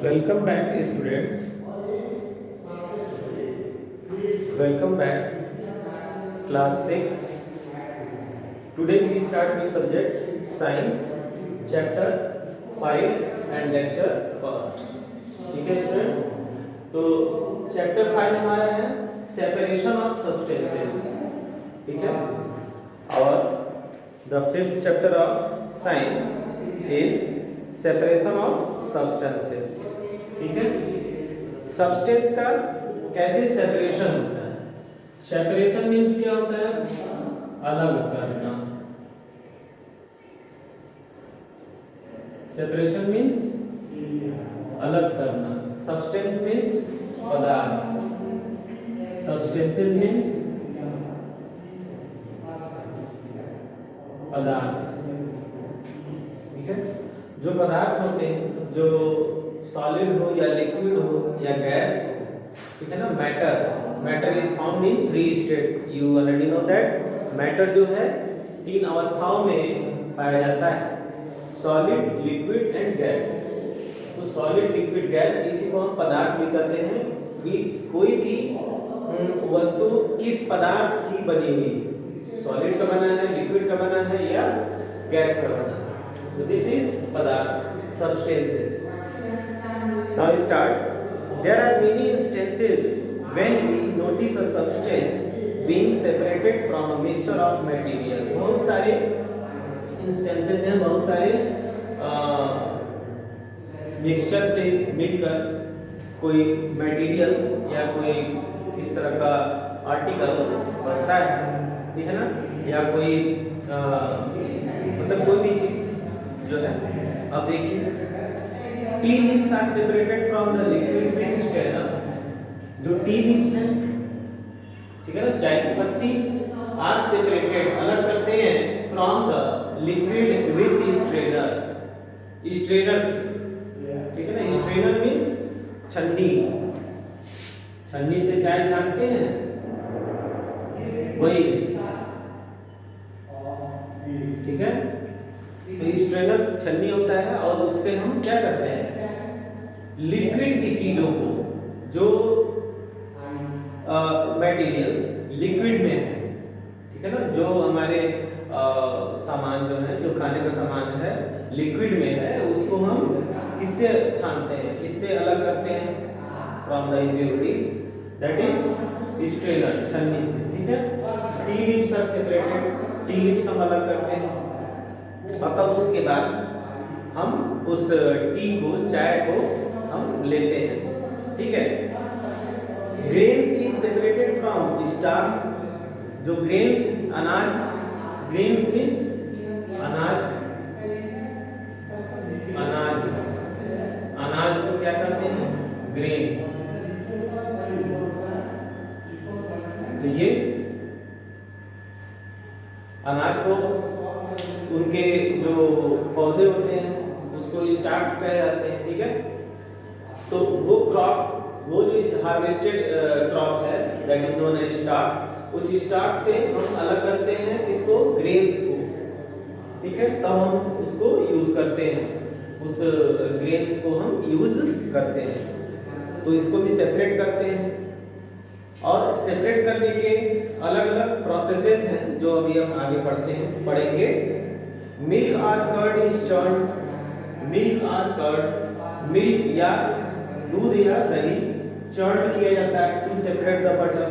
Welcome back, students. Welcome back, class 6. Today we start with subject science, chapter 5 and lecture first. ठीक है students? तो chapter 5 हमारा है separation of substances. ठीक है? और the fifth chapter of science is separation of substances. ठीक है? सब्सटेंस का कैसे सेपरेशन होता है? सेपरेशन मीन्स क्या होता है? अलग करना. सेपरेशन मीन्स अलग करना. सब्सटेंस मीन्स पदार्थ. सब्सटेंसेस मीन्स पदार्थ. ठीक है? जो पदार्थ होते हैं, जो सॉलिड हो या लिक्विड हो या गैस हो, ठीक है ना. Matter is found in 3 state. You already know that. Matter जो है 3 अवस्थाओं में पाया जाता है, सॉलिड, लिक्विड एंड गैस. तो सॉलिड, लिक्विड, गैस, इसी को हम पदार्थ भी कहते हैं. कोई भी वस्तु किस पदार्थ की बनी हुई है, सॉलिड का बना है, लिक्विड का बना है या गैस का बना है. तो दिस इज पदार्थ, substances. Now start. There are many instances when we notice a substance being separated from a mixture of material. बहुत सारे instances हैं, बहुत सारे मिक्सचर से मिलकर कोई मटेरियल या कोई इस तरह का आर्टिकल बनता है. ठीक है ना. या कोई मतलब कोई भी चीज जो है. अब देखिए, tea leaves are separated from the liquid with strainer. जो टी लीव्स हैं, ठीक है ना, चाय की पत्ती, आर सेपरेटेड, अलग करते हैं, from the liquid with strainer. Strainer, ठीक है ना. स्ट्रेनर मींस छन्नी. छन्नी से चाय छानते हैं, वही. ठीक है. तो स्ट्रेनर छन्नी होता है और उससे हम क्या करते हैं, लिक्विड की चीजों को, जो मटेरियल्स लिक्विड में है, ठीक है ना, जो हमारे सामान जो है, जो खाने का सामान है, लिक्विड में है, उसको हम किससे छानते हैं, किससे अलग करते हैं, from the impurities, that is strainer, छन्नी से. ठीक है. Tea leaves are separated. Tea leaves हम अलग करते हैं और तब उसके बाद हम उस टी को, चाय को हम लेते हैं. ठीक है. Grains is separated from starch. जो ग्रेन्स, अनाज, ग्रेन्स मीन्स अनाज. अनाज, अनाज को क्या कहते हैं, ग्रेन्स. तो ये अनाज को, उनके जो पौधे होते हैं उसको स्टार्च कहे जाते हैं. ठीक है. तो वो क्रॉप, वो जो इस हार्वेस्टेड क्रॉप है, that is known as starch. उस स्टार्च से हम अलग करते हैं किसको, ग्रेन्स को. ठीक है. तब हम उसको यूज करते हैं, उस ग्रेन्स को हम यूज करते हैं. तो इसको भी सेपरेट करते हैं. और सेपरेट करने के अलग अलग प्रोसेसेस हैं जो अभी हम आगे पढ़ेंगे. मिल्क और कर्ड इज चर्न. मिल्क और कर्ड, मिल्क या दूध या दही चर्न किया जाता है to separate the butter.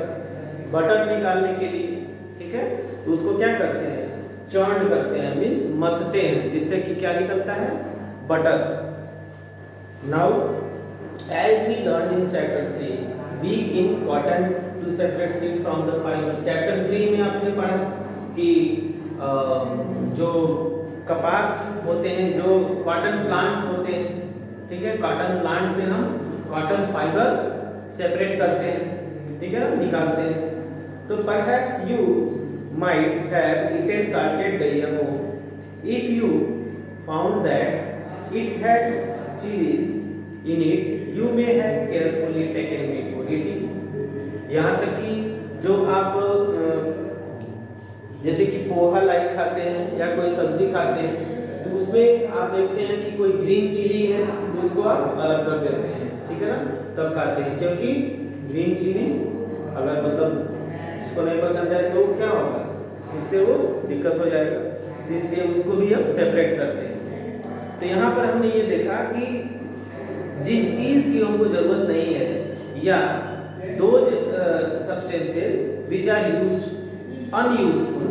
Butter निकालने के लिए. ठीक है. तो उसको क्या करते हैं, चर्न करते हैं, मींस मथते हैं, जिससे कि क्या निकलता है, butter. Now as we learn in chapter 3, weak in cotton to separate seed from the fibre. Chapter 3 में आपने पढ़ा कि जो कपास होते हैं, जो कॉटन प्लांट होते हैं, ठीक है, कॉटन प्लांट से हम कॉटन फाइबर सेपरेट करते हैं. ठीक है ना, निकालते हैं. तो perhaps you might have eaten salted dairy if you found that it had chilies in it, you may have carefully taken before eating. यहाँ तक कि जो आप जैसे कि पोहा लाइक खाते हैं या कोई सब्जी खाते हैं, तो उसमें आप देखते हैं कि कोई ग्रीन चिली है, तो उसको आप अलग कर देते हैं, ठीक है ना, तब खाते हैं। क्योंकि ग्रीन चिली अगर मतलब इसको नहीं पसंद है तो क्या होगा, उससे वो दिक्कत हो जाएगा, तो इसलिए उसको भी हम सेपरेट करते हैं। तो यहाँ पर हमने ये देखा कि जिस चीज़ की हमको ज़रूरत नहीं है या दो सब्सटेंसेस विच आर अनयूजफुल,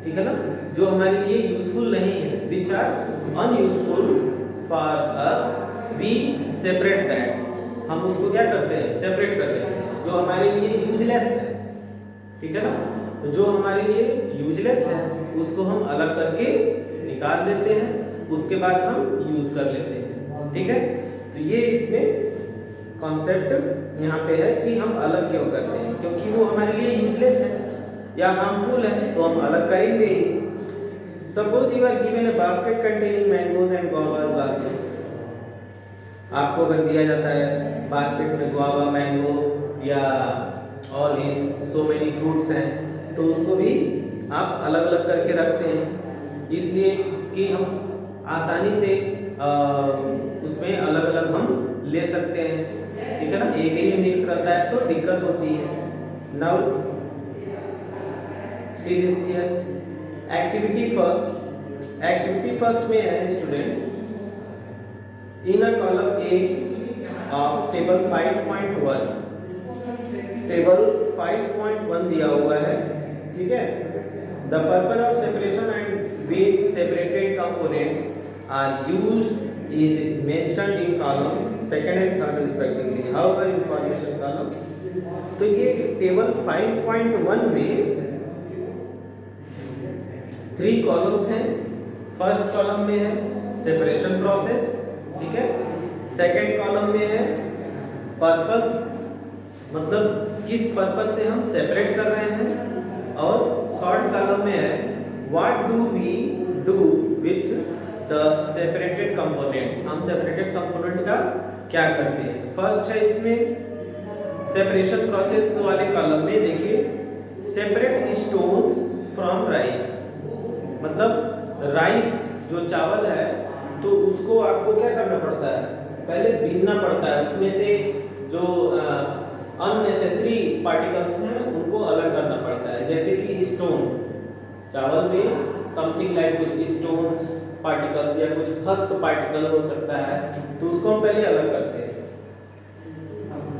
ठीक है ना, जो हमारे लिए यूजफुल नहीं है, which are unuseful for us, we separate that, हम उसको क्या करते हैं, सेपरेट कर देते हैं। जो हमारे लिए यूजलेस है, ठीक है ना, तो जो हमारे लिए यूजलेस है उसको हम अलग करके निकाल देते हैं, उसके बाद हम यूज कर लेते हैं, ठीक है। तो ये इसमें कॉन्सेप्ट यहाँ पे है कि हम अलग क्यों करते हैं, क्योंकि वो हमारे लिए यूजलेस है या हार्मफुल है, तो हम अलग करेंगे ही। Suppose you are given a basket containing mangoes and guavas basket, आपको अगर दिया जाता है बास्केट में गुआवा, मैंगो या और सो मेनी फ्रूट्स हैं, तो उसको भी आप अलग अलग करके रखते हैं, इसलिए कि हम आसानी से उसमें अलग अलग हम ले सकते हैं, ठीक है ना। एक ही मिक्स रहता है तो दिक्कत होती है। Now see this here, activity first में है students, in a column A of table 5.1, table 5.1 दिया हुआ है, ठीक है। The purpose of separation and with separated components are used is mentioned in column second and third respectively, however information column. तो ये table 5.1 में 3 कॉलम्स हैं। First column में है सेपरेशन प्रोसेस, ठीक है। सेकंड कॉलम में है पर्पस, मतलब किस पर्पस से हम सेपरेट कर रहे हैं, और थर्ड कॉलम में है what do we do with the separated components, हम सेपरेटेड कंपोनेंट का क्या करते हैं। फर्स्ट है इसमें सेपरेशन प्रोसेस वाले कॉलम में, देखिए सेपरेट स्टोन्स फ्रॉम राइस, मतलब राइस जो चावल है तो उसको आपको क्या करना पड़ता है, पहले भीनना पड़ता है, उसमें से जो अननेसेसरी पार्टिकल्स हैं उनको अलग करना पड़ता है। जैसे कि स्टोन, चावल में समथिंग लाइक कुछ स्टोन्स पार्टिकल्स या कुछ हस्क पार्टिकल हो सकता है, तो उसको हम पहले अलग करते हैं।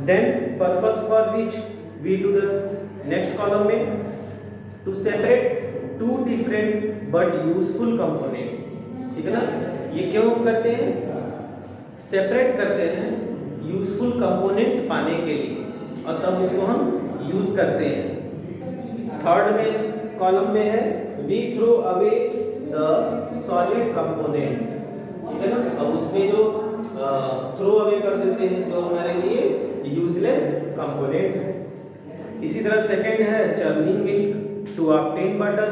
Then purpose for which we do the next column में to separate 2 different but useful component, ठीक है ना। ये क्यों करते हैं, सेपरेट करते हैं यूजफुल कंपोनेंट पाने के लिए, और तब उसको हम यूज करते हैं। थर्ड में कॉलम में है we throw away the solid component, ठीक है ना। अब उसमें जो थ्रो अवे कर देते हैं जो हमारे लिए यूजलेस कंपोनेंट है। इसी तरह सेकंड है churning milk to obtain butter,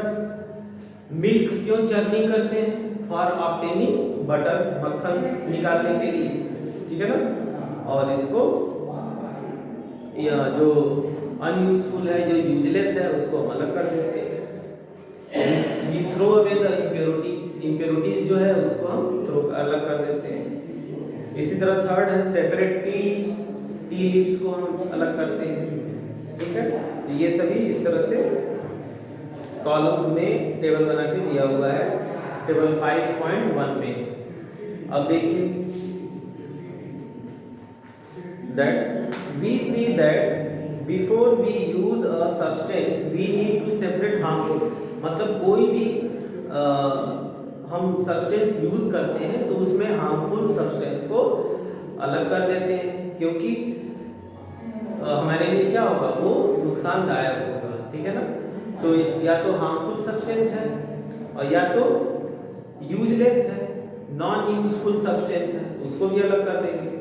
milk क्यों चर्निंग करते हैं, फॉर ऑब्टेनिंग बटर, मक्खन निकालने के लिए, ठीक है ना। और इसको जो अनयूजफुल है, जो यूजलेस है, उसको हम अलग कर देते हैं। We throw away the impurities जो है उसको हम अलग कर देते हैं। इसी तरह थर्ड है सेपरेट टी लीव्स को हम अलग करते हैं, ठीक है। तो ये सभी इस तरह से कॉलम में टेबल बना के दिया हुआ है टेबल 5.1 में। अब देखिए that we see that before we use a substance we need to separate harmful, मतलब कोई भी हम सब्सटेंस यूज करते हैं तो उसमें हार्मफुल सब्सटेंस को अलग कर देते हैं, क्योंकि हमारे लिए क्या होगा, वो नुकसानदायक होगा, ठीक है ना। तो या तो हार्मफुल सब्सटेंस है और या तो यूजलेस है, नॉन यूजफुल सब्सटेंस है, उसको भी अलग कर देंगे।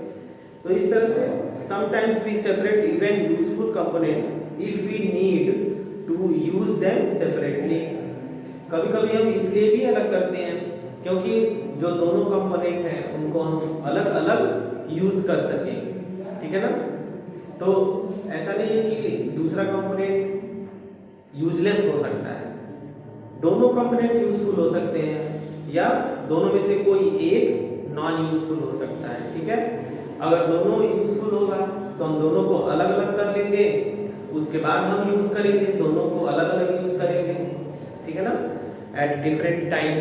तो इस तरह से sometimes we separate even useful component if we need to use them separately। कभी-कभी हम इसलिए भी अलग करते हैं क्योंकि जो दोनों कंपोनेंट हैं उनको हम अलग-अलग यूज कर सकें, ठीक है ना। तो ऐसा नहीं है कि दूसरा कंपोनेंट यूजलेस हो सकता है, दोनों कंपोनेंट यूजफुल हो सकते हैं या दोनों में से कोई एक नॉन यूजफुल हो सकता है, ठीक है। अगर दोनों यूजफुल होगा तो हम दोनों को अलग अलग कर लेंगे, उसके बाद हम यूज करेंगे, दोनों को अलग अलग यूज करेंगे, ठीक है ना, एट डिफरेंट टाइम।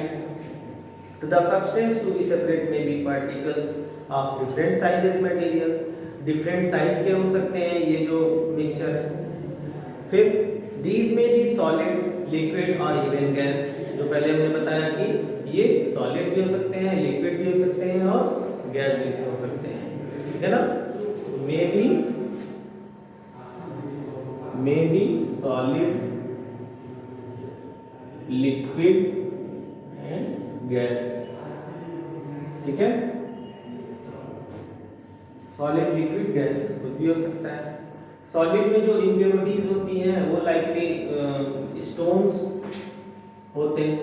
तो the substance to be separate में be particles of different sizes material, different size के हो सकते हैं ये जो मिक्सचर है। फिर दीज में बी सॉलिड, लिक्विड और इवन गैस, जो पहले हमने बताया कि ये सॉलिड भी हो सकते हैं, लिक्विड भी हो सकते हैं और गैस भी हो सकते हैं, ठीक है ना। May be solid, liquid and gas, ठीक है। सॉलिड, लिक्विड, गैस कुछ भी हो सकता है। सॉलिड में जो इम्प्योरिटीज होती हैं वो लाइकली स्टोन्स होते हैं,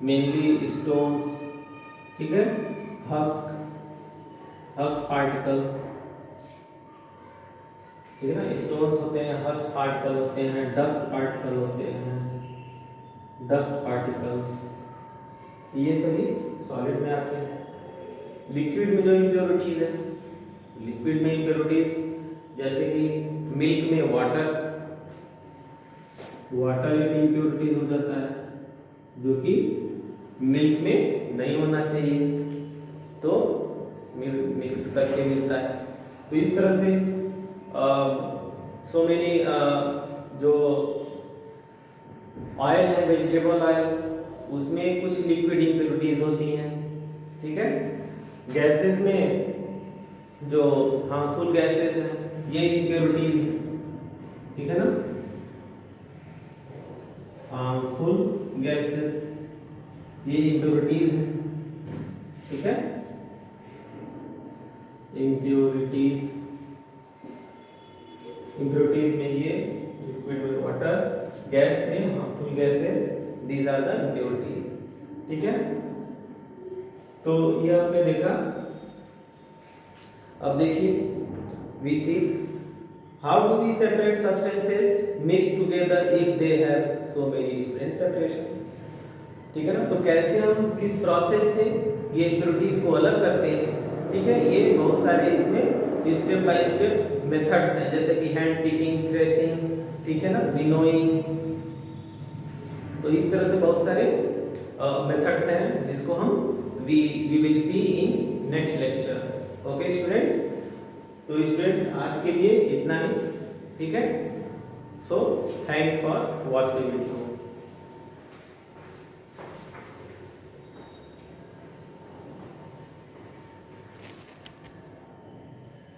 मेनली स्टोन्स, ठीक है, हस्क पार्टिकल, ठीक है ना, स्टोन्स होते हैं, हस्क पार्टिकल होते हैं, डस्ट पार्टिकल होते हैं, डस्ट पार्टिकल्स, ये सभी सॉलिड में आते हैं। लिक्विड में जो इम्प्योरिटीज है, लिक्विड में इम्प्योरिटीज जैसे कि मिल्क में वाटर एक इम्प्योरिटीज हो जाता है जो कि मिल्क में नहीं होना चाहिए, तो मिक्स करके मिलता है। तो इस तरह से सो मेनी जो ऑयल है, वेजिटेबल ऑयल, उसमें कुछ लिक्विड इम्प्योरिटीज होती हैं, ठीक है। गैसेस में जो हार्मफुल गैसेस हैं ये इम्प्योरिटीज, ठीक है ना, हार्मफुल गैसेस ये इम्प्योरिटीज है, ठीक है, इम्प्योरिटीज में ये लिक्विड में वाटर, गैस में harmful gases, these are the impurities, ठीक है। तो ये आपने देखा। अब देखिए we see how do we separate substances mix together if they have so many different separation, ठीक है ना। तो कैसे हम किस प्रोसेस से ये इम्प्योरिटीज को अलग करते हैं, ठीक है। ये बहुत सारे इसमें स्टेप बाय स्टेप मेथड्स हैं, जैसे कि हैंड पिकिंग, थ्रेसिंग, ठीक है ना, विनोइंग। तो इस तरह से बहुत सारे मेथड्स हैं जिसको हम we will see in next lecture. Okay students, तो स्टूडेंट्स आज के लिए इतना ही, ठीक है। So thanks for watch the video.